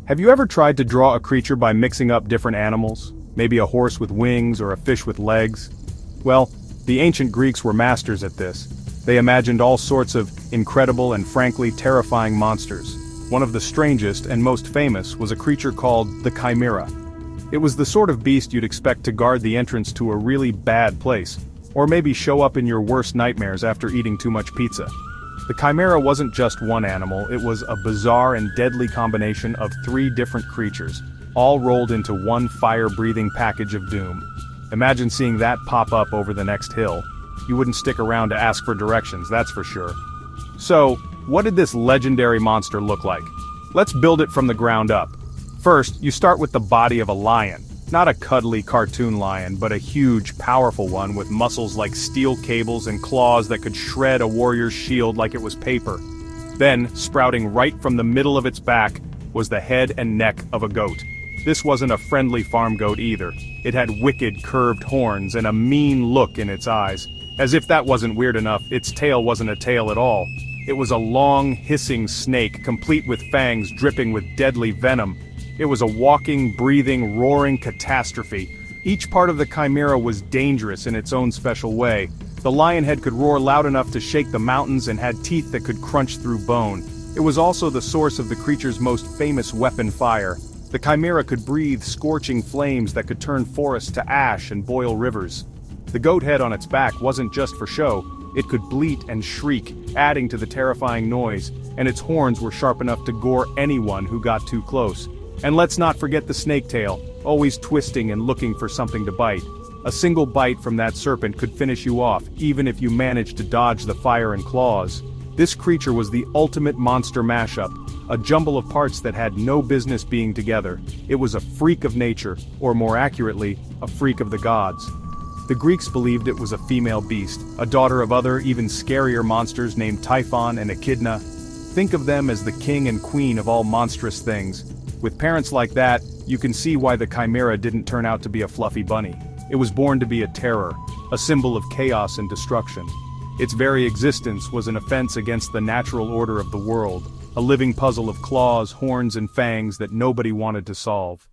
Have you ever tried to draw a creature by mixing up different animals? Maybe a horse with wings or a fish with legs? Well, the ancient Greeks were masters at this. They imagined all sorts of incredible and frankly terrifying monsters. One of the strangest and most famous was a creature called the Chimera. It was the sort of beast you'd expect to guard the entrance to a really bad place, or maybe show up in your worst nightmares after eating too much pizza. The Chimera wasn't just one animal, it was a bizarre and deadly combination of 3 different creatures, all rolled into one fire-breathing package of doom. Imagine seeing that pop up over the next hill. You wouldn't stick around to ask for directions, that's for sure. So, what did this legendary monster look like? Let's build it from the ground up. First, you start with the body of a lion. Not a cuddly cartoon lion, but a huge, powerful one with muscles like steel cables and claws that could shred a warrior's shield like it was paper. Then, sprouting right from the middle of its back, was the head and neck of a goat. This wasn't a friendly farm goat either. It had wicked, curved horns and a mean look in its eyes. As if that wasn't weird enough, its tail wasn't a tail at all. It was a long, hissing snake, complete with fangs dripping with deadly venom. It was a walking, breathing, roaring catastrophe. Each part of the Chimera was dangerous in its own special way. The lion head could roar loud enough to shake the mountains and had teeth that could crunch through bone. It was also the source of the creature's most famous weapon, fire. The Chimera could breathe scorching flames that could turn forests to ash and boil rivers. The goat head on its back wasn't just for show. It could bleat and shriek, adding to the terrifying noise, and its horns were sharp enough to gore anyone who got too close. And let's not forget the snake tail, always twisting and looking for something to bite. A single bite from that serpent could finish you off, even if you managed to dodge the fire and claws. This creature was the ultimate monster mashup, a jumble of parts that had no business being together. It was a freak of nature, or more accurately, a freak of the gods. The Greeks believed it was a female beast, a daughter of other, even scarier monsters named Typhon and Echidna. Think of them as the king and queen of all monstrous things. With parents like that, you can see why the Chimera didn't turn out to be a fluffy bunny. It was born to be a terror, a symbol of chaos and destruction. Its very existence was an offense against the natural order of the world, a living puzzle of claws, horns, and fangs that nobody wanted to solve.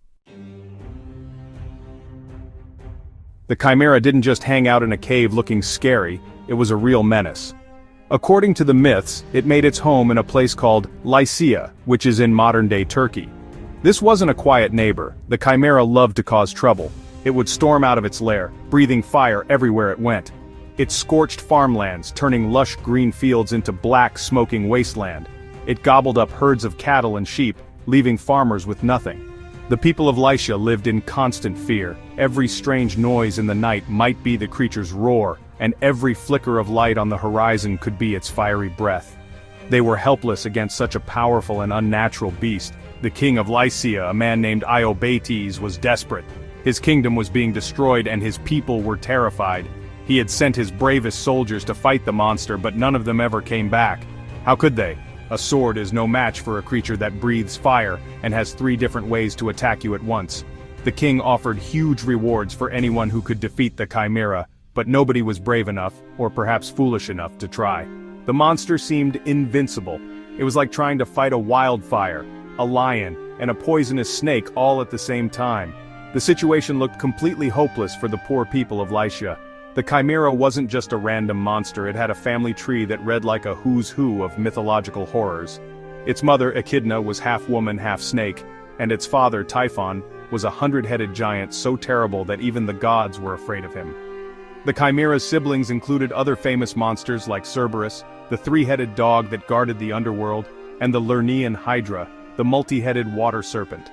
The Chimera didn't just hang out in a cave looking scary, it was a real menace. According to the myths, it made its home in a place called Lycia, which is in modern-day Turkey. This wasn't a quiet neighbor. The Chimera loved to cause trouble. It would storm out of its lair, breathing fire everywhere it went. It scorched farmlands, turning lush green fields into black, smoking wasteland. It gobbled up herds of cattle and sheep, leaving farmers with nothing. The people of Lycia lived in constant fear. Every strange noise in the night might be the creature's roar, and every flicker of light on the horizon could be its fiery breath. They were helpless against such a powerful and unnatural beast. The king of Lycia, a man named Iobates, was desperate. His kingdom was being destroyed and his people were terrified. He had sent his bravest soldiers to fight the monster, but none of them ever came back. How could they? A sword is no match for a creature that breathes fire and has 3 different ways to attack you at once. The king offered huge rewards for anyone who could defeat the Chimera, but nobody was brave enough, or perhaps foolish enough, to try. The monster seemed invincible. It was like trying to fight a wildfire, a lion, and a poisonous snake all at the same time. The situation looked completely hopeless for the poor people of Lycia. The Chimera wasn't just a random monster, it had a family tree that read like a who's who of mythological horrors. Its mother, Echidna, was half woman, half snake, and its father, Typhon, was a 100-headed giant so terrible that even the gods were afraid of him. The Chimera's siblings included other famous monsters like Cerberus, the 3-headed dog that guarded the underworld, and the Lernaean Hydra, the multi-headed water serpent.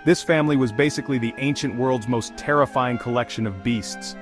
This family was basically the ancient world's most terrifying collection of beasts.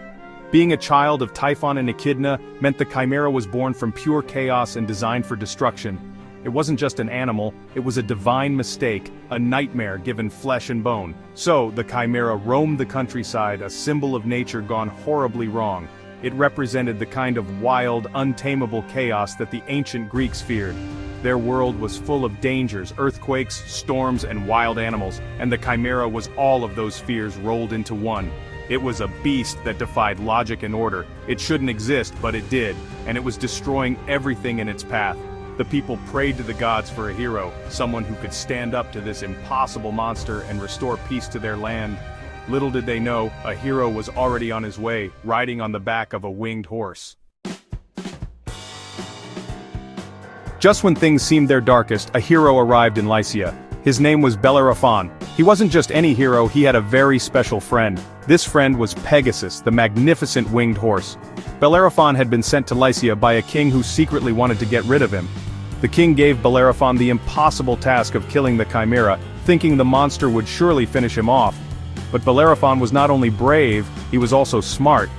Being a child of Typhon and Echidna meant the Chimera was born from pure chaos and designed for destruction. It wasn't just an animal, it was a divine mistake, a nightmare given flesh and bone. So, the Chimera roamed the countryside, a symbol of nature gone horribly wrong. It represented the kind of wild, untamable chaos that the ancient Greeks feared. Their world was full of dangers, earthquakes, storms, and wild animals, and the Chimera was all of those fears rolled into one. It was a beast that defied logic and order. It shouldn't exist, but it did, and it was destroying everything in its path. The people prayed to the gods for a hero, someone who could stand up to this impossible monster and restore peace to their land. Little did they know, a hero was already on his way, riding on the back of a winged horse. Just when things seemed their darkest, a hero arrived in Lycia. His name was Bellerophon. He wasn't just any hero, he had a very special friend. This friend was Pegasus, the magnificent winged horse. Bellerophon had been sent to Lycia by a king who secretly wanted to get rid of him. The king gave Bellerophon the impossible task of killing the Chimera, thinking the monster would surely finish him off. But Bellerophon was not only brave, he was also smart.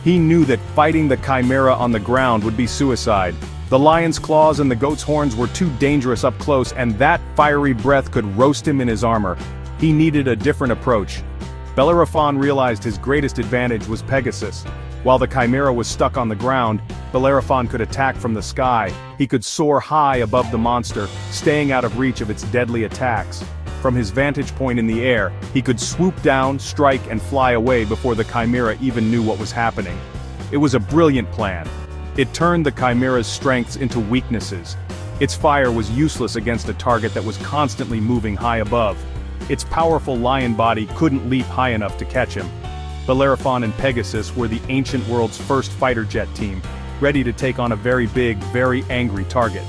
He knew that fighting the Chimera on the ground would be suicide. The lion's claws and the goat's horns were too dangerous up close, and that fiery breath could roast him in his armor. He needed a different approach. Bellerophon realized his greatest advantage was Pegasus. While the Chimera was stuck on the ground, Bellerophon could attack from the sky. He could soar high above the monster, staying out of reach of its deadly attacks. From his vantage point in the air, he could swoop down, strike, and fly away before the Chimera even knew what was happening. It was a brilliant plan. It turned the Chimera's strengths into weaknesses. Its fire was useless against a target that was constantly moving high above. Its powerful lion body couldn't leap high enough to catch him. Bellerophon and Pegasus were the ancient world's first fighter jet team, ready to take on a very big, very angry target.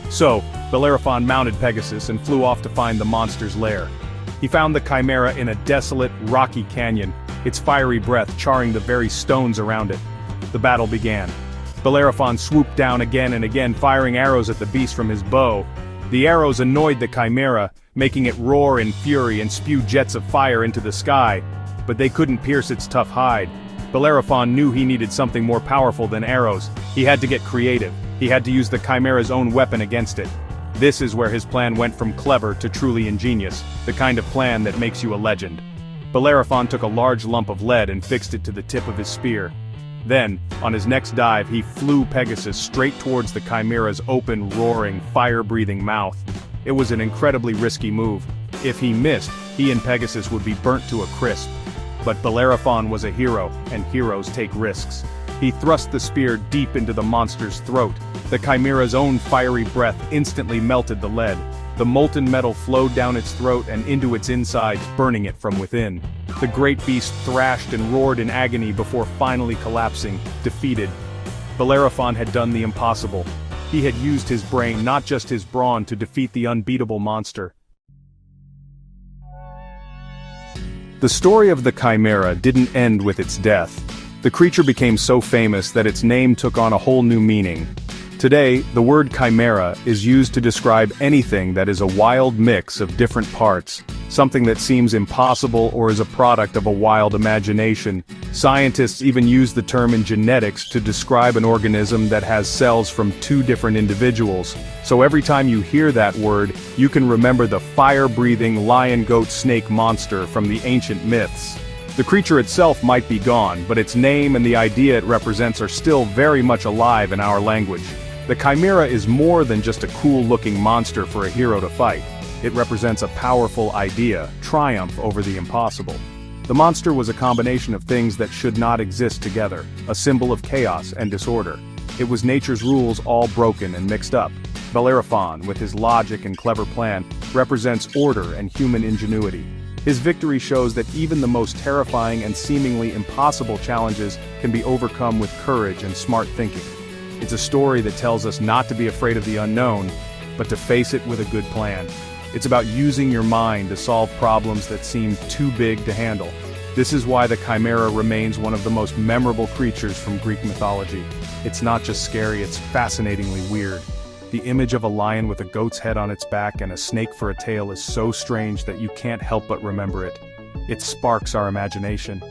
So, Bellerophon mounted Pegasus and flew off to find the monster's lair. He found the Chimera in a desolate, rocky canyon, its fiery breath charring the very stones around it. The battle began. Bellerophon swooped down again and again, firing arrows at the beast from his bow. The arrows annoyed the Chimera, making it roar in fury and spew jets of fire into the sky. But they couldn't pierce its tough hide. Bellerophon knew he needed something more powerful than arrows. He had to get creative. He had to use the Chimera's own weapon against it. This is where his plan went from clever to truly ingenious, the kind of plan that makes you a legend. Bellerophon took a large lump of lead and fixed it to the tip of his spear. Then, on his next dive, he flew Pegasus straight towards the Chimera's open, roaring, fire-breathing mouth. It was an incredibly risky move. If he missed, he and Pegasus would be burnt to a crisp. But Bellerophon was a hero, and heroes take risks. He thrust the spear deep into the monster's throat. The Chimera's own fiery breath instantly melted the lead. The molten metal flowed down its throat and into its insides, burning it from within. The great beast thrashed and roared in agony before finally collapsing, defeated. Bellerophon had done the impossible. He had used his brain, not just his brawn, to defeat the unbeatable monster. The story of the Chimera didn't end with its death. The creature became so famous that its name took on a whole new meaning. Today, the word chimera is used to describe anything that is a wild mix of different parts, something that seems impossible or is a product of a wild imagination. Scientists even use the term in genetics to describe an organism that has cells from two different individuals. So every time you hear that word, you can remember the fire-breathing lion-goat-snake monster from the ancient myths. The creature itself might be gone, but its name and the idea it represents are still very much alive in our language. The Chimera is more than just a cool-looking monster for a hero to fight. It represents a powerful idea, triumph over the impossible. The monster was a combination of things that should not exist together, a symbol of chaos and disorder. It was nature's rules all broken and mixed up. Bellerophon, with his logic and clever plan, represents order and human ingenuity. His victory shows that even the most terrifying and seemingly impossible challenges can be overcome with courage and smart thinking. It's a story that tells us not to be afraid of the unknown, but to face it with a good plan. It's about using your mind to solve problems that seem too big to handle. This is why the Chimera remains one of the most memorable creatures from Greek mythology. It's not just scary, it's fascinatingly weird. The image of a lion with a goat's head on its back and a snake for a tail is so strange that you can't help but remember it. It sparks our imagination.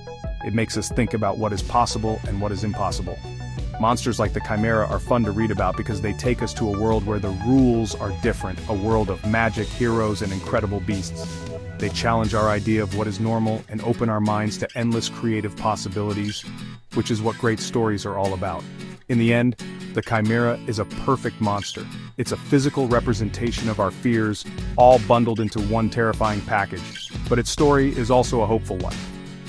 It makes us think about what is possible and what is impossible. Monsters like the Chimera are fun to read about because they take us to a world where the rules are different, a world of magic, heroes, and incredible beasts. They challenge our idea of what is normal and open our minds to endless creative possibilities, which is what great stories are all about. In the end, the Chimera is a perfect monster. It's a physical representation of our fears, all bundled into one terrifying package. But its story is also a hopeful one.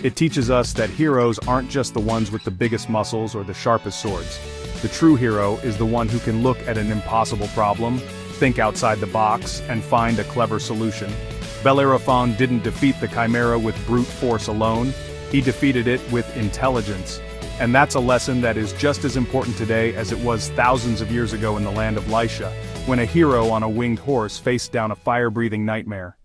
It teaches us that heroes aren't just the ones with the biggest muscles or the sharpest swords. The true hero is the one who can look at an impossible problem, think outside the box, and find a clever solution. Bellerophon didn't defeat the Chimera with brute force alone, he defeated it with intelligence. And that's a lesson that is just as important today as it was thousands of years ago in the land of Lycia, when a hero on a winged horse faced down a fire-breathing nightmare.